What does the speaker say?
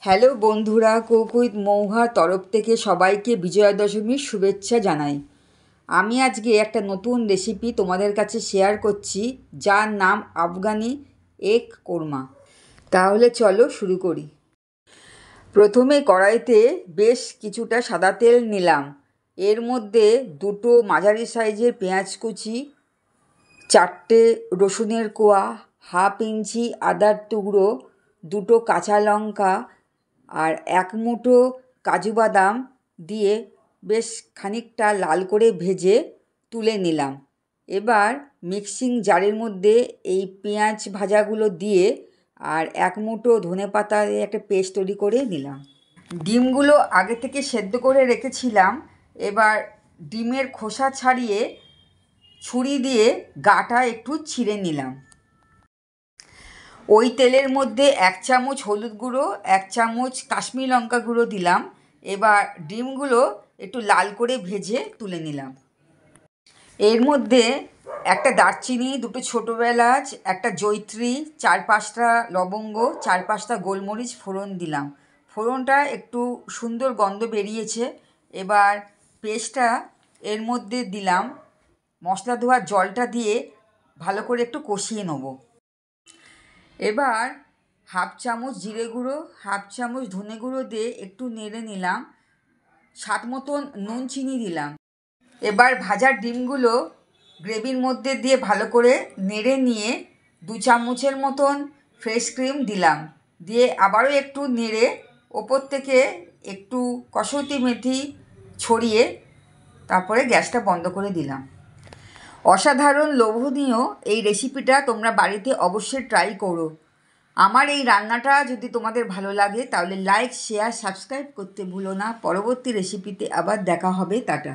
Hello বন্ধুরা, cook with মৌহার তরফ থেকে সবাইকে বিজয়া দশমীর শুভেচ্ছা জানাই। আমি আজকে একটা নতুন রেসিপি তোমাদের কাছে শেয়ার করছি, যার নাম আফগানি এগ কোরমা। তাহলে চলো শুরু করি। প্রথমে কড়াইতে বেশ কিছুটা সাদা তেল নিলাম। এর মধ্যে দুটো মাঝারি সাইজের পেঁয়াজ কুচি, 4টে রসুনের কোয়া, হাফ ইঞ্চি আদার টুকরো, দুটো কাঁচা লঙ্কা আর 1 মুঠো কাজু বাদাম দিয়ে বেশ খানিকটা লাল করে ভেজে তুলে নিলাম। এবার মিক্সিং জারের মধ্যে এই পেঁয়াজ ভাজাগুলো দিয়ে আর 1 মুঠো ধনেপাতা দিয়ে একটা পেস্ট তৈরি করে নিলাম। ডিমগুলো আগে থেকে সেদ্ধ করে রেখেছিলাম। এবার ডিমের খোসা ছাড়িয়ে ছুরি দিয়ে গাটা একটু ছিঁড়ে নিলাম। ওই তেলের মধ্যে 1 চামচ হলুদ গুঁড়ো, 1 চামচ কাশ্মীরি লঙ্কা গুঁড়ো দিলাম। এবার ডিমগুলো একটু লাল করে ভেজে তুলে নিলাম। এর মধ্যে একটা দারচিনি, দুটো ছোটো এলাচ, একটা জয়িত্রী, 4-5টা লবঙ্গ, 4-5টা গোলমরিচ ফোড়ন দিলাম। ফোড়নটা একটু সুন্দর গন্ধ বেরিয়েছে। এবার পেস্টটা এর মধ্যে দিলাম। মশলা ধোয়ার জলটা দিয়ে ভালো করে একটু কষিয়ে নেব। এবার হাফ চামচ জিরে গুঁড়ো, হাফ চামচ ধনে গুঁড়ো দিয়ে একটু নেড়ে নিলাম। স্বাদ মতন নুন চিনি দিলাম। এবার ভাজা ডিমগুলো গ্রেভির মধ্যে দিয়ে ভালো করে নেড়ে নিয়ে 2 চামচের মতন ফ্রেশ ক্রিম দিলাম। দিয়ে আবারও একটু নেড়ে ওপর থেকে একটু কসুরি মেথি ছড়িয়ে তারপরে গ্যাসটা বন্ধ করে দিলাম। অসাধারণ লোভনীয় এই রেসিপিটা তোমরা বাড়িতে অবশ্যই ট্রাই করো। আমার এই রান্নাটা যদি তোমাদের ভালো লাগে তাহলে লাইক, শেয়ার, সাবস্ক্রাইব করতে ভুলো না। পরবর্তী রেসিপিতে আবার দেখা হবে। টাটা।